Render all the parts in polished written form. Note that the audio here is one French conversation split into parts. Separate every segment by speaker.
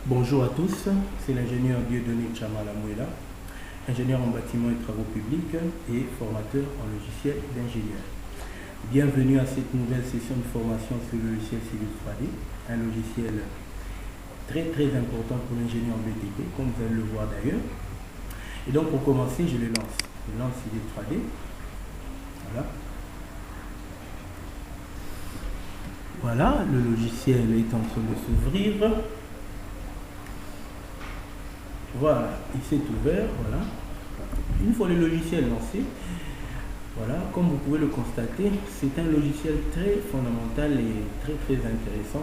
Speaker 1: Bonjour à tous, c'est l'ingénieur Dieudonné Tchama-Lamouela, ingénieur en bâtiment et travaux publics et formateur en logiciel d'ingénieur. Bienvenue à cette nouvelle session de formation sur le logiciel Civil 3D, un logiciel très important pour l'ingénieur en BTP, comme vous allez le voir d'ailleurs. Et donc pour commencer, je le lance. Je lance Civil 3D. Voilà. Voilà, le logiciel est en train de s'ouvrir. Voilà, il s'est ouvert, voilà. Une fois le logiciel lancé, voilà, comme vous pouvez le constater, c'est un logiciel très fondamental et très intéressant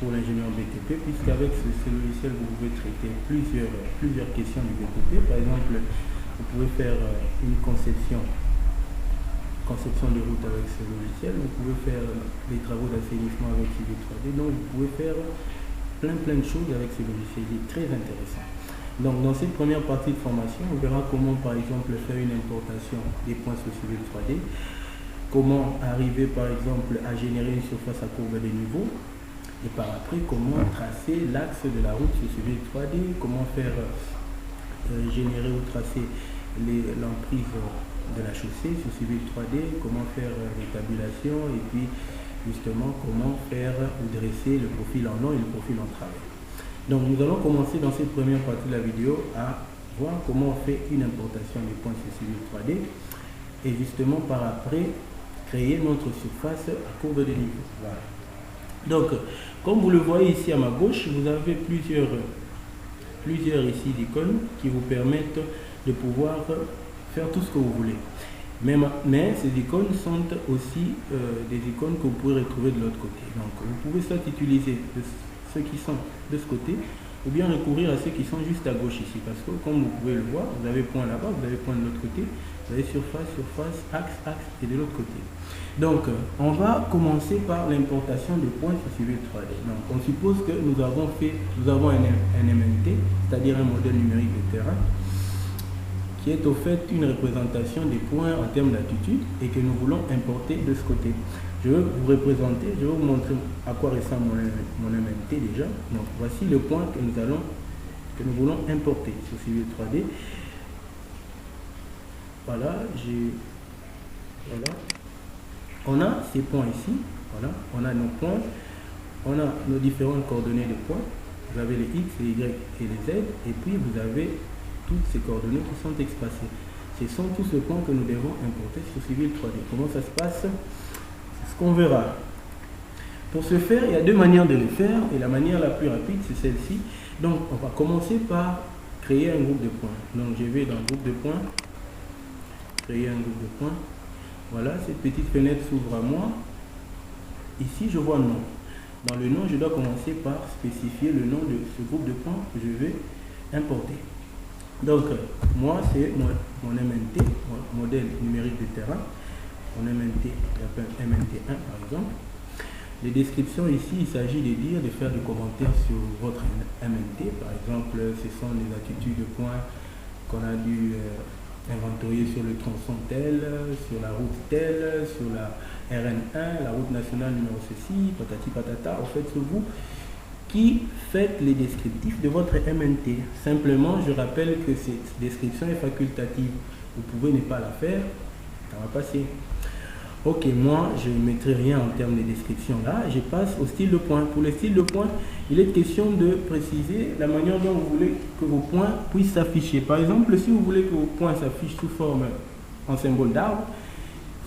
Speaker 1: pour l'ingénieur BTP, puisqu'avec ce logiciel, vous pouvez traiter plusieurs questions du BTP. Par exemple, vous pouvez faire une conception de route avec ce logiciel, vous pouvez faire des travaux d'assainissement avec Civil 3D, donc vous pouvez faire plein de choses avec ce logiciel, il est très intéressant. Donc dans cette première partie de formation, on verra comment par exemple faire une importation des points sur Civil 3D, comment arriver par exemple à générer une surface à courbe des niveaux, et par après comment tracer l'axe de la route sur Civil 3D, comment faire générer ou tracer l'emprise de la chaussée sur Civil 3D, comment faire les tabulations et puis justement comment faire ou dresser le profil en long et le profil en travers. Donc nous allons commencer dans cette première partie de la vidéo à voir comment on fait une importation des points sur Civil 3D et justement par après créer notre surface à courbe des niveaux. Voilà. Donc comme vous le voyez ici à ma gauche, vous avez plusieurs ici icônes qui vous permettent de pouvoir faire tout ce que vous voulez. Mais ces icônes sont aussi des icônes que vous pouvez retrouver de l'autre côté. Donc vous pouvez soit utiliser ceux qui sont de ce côté, ou bien recourir à ceux qui sont juste à gauche ici, parce que comme vous pouvez le voir, vous avez point là-bas, vous avez point de l'autre côté, vous avez surface, axe et de l'autre côté. Donc on va commencer par l'importation de points sur Civil 3D. Donc on suppose que nous avons un MNT, c'est-à-dire un modèle numérique de terrain, qui est au fait une représentation des points en termes d'altitude et que nous voulons importer de ce côté. Je vais vous représenter, je vais vous montrer à quoi ressemble mon MNT déjà. Donc voici le point que nous voulons importer sur Civil 3D. Voilà, on a ces points ici, voilà, on a nos points, on a nos différentes coordonnées de points. Vous avez les X, les Y et les Z, et puis vous avez toutes ces coordonnées qui sont espacées. Ce sont tous ces points que nous devons importer sur Civil 3D. Comment ça se passe? C'est ce qu'on verra. Pour ce faire, il y a deux manières de le faire, et la manière la plus rapide, c'est celle-ci. Donc, on va commencer par créer un groupe de points. Donc, je vais dans le groupe de points, créer un groupe de points. Voilà, cette petite fenêtre s'ouvre à moi. Ici, je vois nom. Dans le nom, je dois commencer par spécifier le nom de ce groupe de points que je vais importer. Donc, moi, c'est mon MNT, mon modèle numérique de terrain. Mon MNT, j'appelle MNT1 par exemple. Les descriptions ici, il s'agit de faire des commentaires sur votre MNT. Par exemple, ce sont les attitudes de points qu'on a dû inventorier sur le tronçon tel, sur la route telle, sur la RN1, la route nationale numéro ceci, patati patata. En fait, c'est vous qui faites les descriptifs de votre MNT. Simplement, je rappelle que cette description est facultative. Vous pouvez ne pas la faire, ça va passer. Ok, moi, je ne mettrai rien en termes de description là. Je passe au style de point. Pour le style de point, il est question de préciser la manière dont vous voulez que vos points puissent s'afficher. Par exemple, si vous voulez que vos points s'affichent sous forme en symbole d'arbre,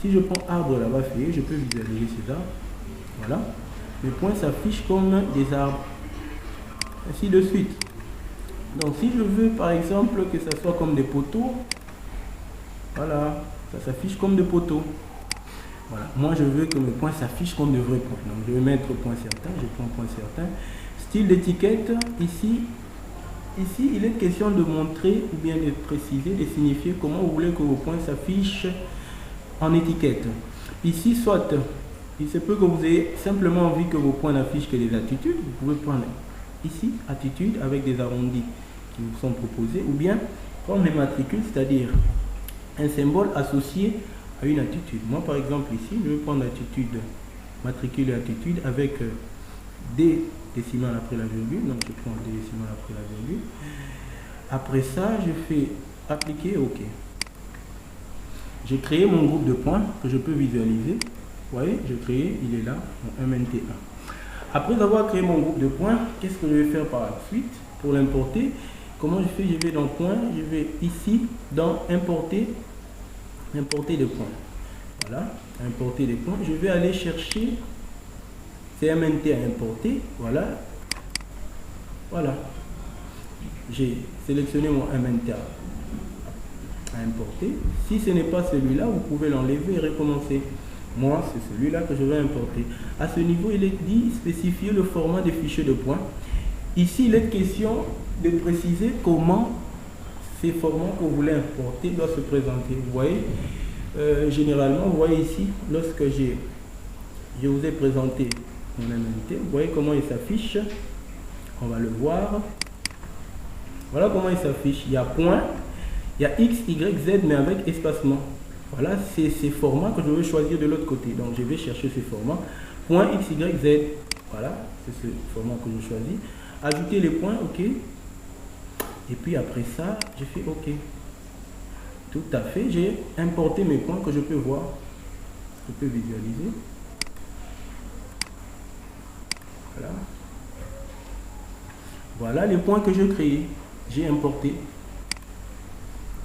Speaker 1: si je prends arbre là-bas, je peux visualiser ces arbres. Voilà. Les points s'affichent comme des arbres. Ainsi de suite. Donc si je veux par exemple que ça soit comme des poteaux, voilà, ça s'affiche comme des poteaux. Voilà, moi je veux que mes points s'affichent comme de vrais points. Donc je vais mettre point certain, je prends point certain. Style d'étiquette, ici il est question de montrer ou bien de préciser, de signifier comment vous voulez que vos points s'affichent en étiquette. Ici, soit il se peut que vous ayez simplement envie que vos points n'affichent que des attitudes, vous pouvez prendre ici, attitude avec des arrondis qui vous sont proposés, ou bien prendre les matricules, c'est-à-dire un symbole associé à une attitude. Moi, par exemple, ici, je vais prendre attitude, matricule et attitude avec des décimales après la virgule, donc je prends des décimales après la virgule. Après ça, je fais appliquer OK. J'ai créé mon groupe de points que je peux visualiser. Vous voyez, j'ai créé, il est là, mon MNT1. Après avoir créé mon groupe de points, qu'est-ce que je vais faire par la suite pour l'importer? Comment je fais? Je vais dans points, je vais ici dans importer des points. Voilà, importer des points. Je vais aller chercher ces MNT à importer. Voilà. Voilà. J'ai sélectionné mon MNT à importer. Si ce n'est pas celui-là, vous pouvez l'enlever et recommencer. Moi, c'est celui-là que je vais importer. À ce niveau, il est dit spécifier le format des fichiers de points. Ici, il est question de préciser comment ces formats que vous voulez importer doivent se présenter. Vous voyez, généralement, vous voyez ici, lorsque je vous ai présenté mon MNT, vous voyez comment il s'affiche. On va le voir. Voilà comment il s'affiche. Il y a point, il y a X, Y, Z, mais avec espacement. Voilà, c'est ces formats que je vais choisir de l'autre côté. Donc, je vais chercher ce format. Point X, Y, Z. Voilà, c'est ce format que je choisis. Ajouter les points, OK. Et puis après ça, je fais OK. Tout à fait, j'ai importé mes points que je peux voir. Je peux visualiser. Voilà. Voilà les points que je crée. J'ai importé. Vous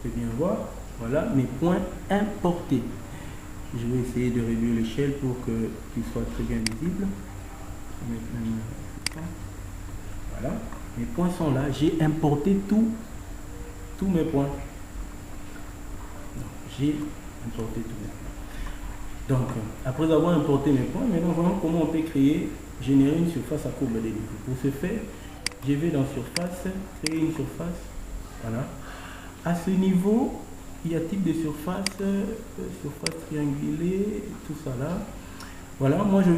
Speaker 1: pouvez bien voir. Voilà mes points importés. Je vais essayer de réduire l'échelle pour qu'ils soient très bien visibles. Voilà. Mes points sont là. J'ai importé tous mes points. J'ai importé tous mes points. Donc, après avoir importé mes points, maintenant voyons comment on peut générer une surface à courbe des niveaux. Pour ce faire, je vais dans surface, créer une surface. Voilà. À ce niveau, il y a type de surface, surface triangulée, tout ça là. Voilà, moi je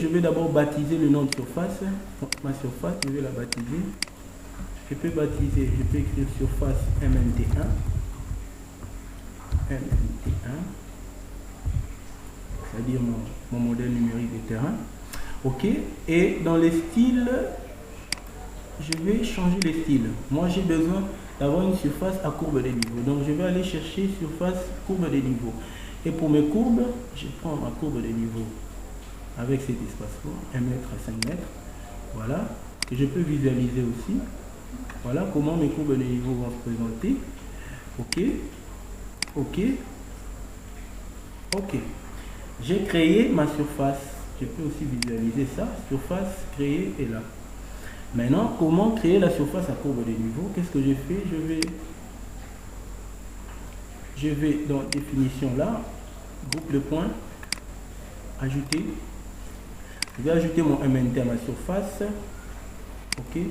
Speaker 1: vais d'abord baptiser le nom de surface. Donc, ma surface, je vais la baptiser. Je peux écrire surface MNT1. C'est-à-dire mon modèle numérique de terrain. OK. Et dans les styles, je vais changer les styles. Moi, j'ai besoin d'avoir une surface à courbe des niveaux. Donc, je vais aller chercher surface courbe des niveaux. Et pour mes courbes, je prends ma courbe des niveaux avec cet espacement, 1 mètre à 5 mètres. Voilà. Que je peux visualiser aussi. Voilà comment mes courbes des niveaux vont se présenter. OK. OK. OK. J'ai créé ma surface. Je peux aussi visualiser ça. Surface créée est là. Maintenant, comment créer la surface à courbe des niveaux? Qu'est-ce que je fais? Je vais dans définition là, groupe de points, ajouter. Je vais ajouter mon MNT à ma surface. OK.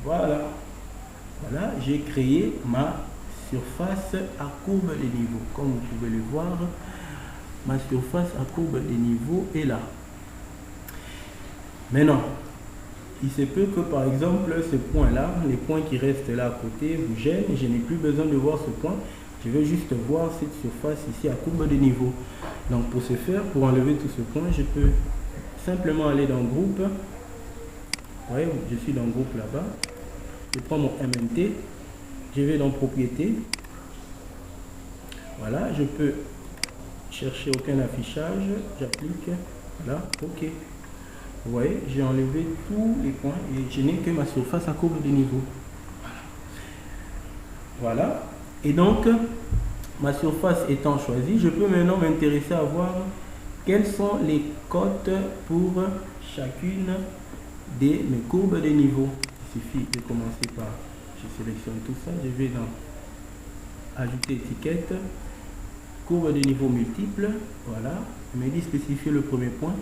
Speaker 1: Voilà. Voilà, j'ai créé ma surface à courbe des niveaux. Comme vous pouvez le voir, ma surface à courbe des niveaux est là. Maintenant, il se peut que par exemple ce point là, les points qui restent là à côté vous gênent. Je n'ai plus besoin de voir ce point. Je vais juste voir cette surface ici à courbe des niveaux. Donc pour ce faire, pour enlever tout ce point, je peux simplement aller dans groupe. Vous voyez, je suis dans groupe là-bas. Je prends mon MNT. Je vais dans propriété. Voilà, je peux chercher aucun affichage. J'applique. Voilà, OK. Vous voyez, j'ai enlevé tous les points et je n'ai que ma surface à courbe des niveaux. Voilà. Et donc, ma surface étant choisie, je peux maintenant m'intéresser à voir quelles sont les cotes pour chacune de mes courbes des niveaux. Il suffit de commencer par, je sélectionne tout ça, je vais dans ajouter étiquette, courbe de niveau multiple, voilà, il me dit spécifier le premier point.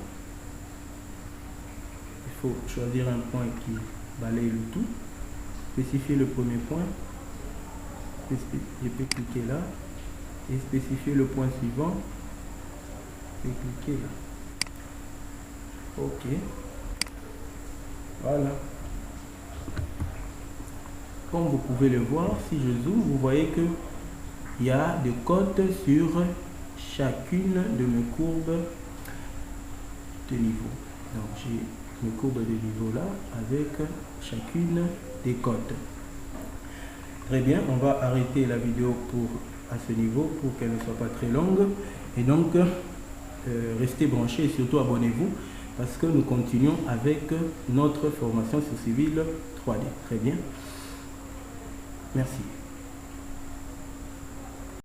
Speaker 1: Il faut choisir un point qui balaye le tout, spécifier le premier point, je peux cliquer là, et spécifier le point suivant, je peux cliquer là. OK, voilà. Comme vous pouvez le voir, si je zoome, vous voyez que il y a des cotes sur chacune de mes courbes de niveau. Donc j'ai mes courbes de niveau là avec chacune des cotes. Très bien, on va arrêter la vidéo à ce niveau pour qu'elle ne soit pas très longue. Et donc, restez branchés et surtout abonnez-vous parce que nous continuons avec notre formation sur Civil 3D. Très bien. Merci.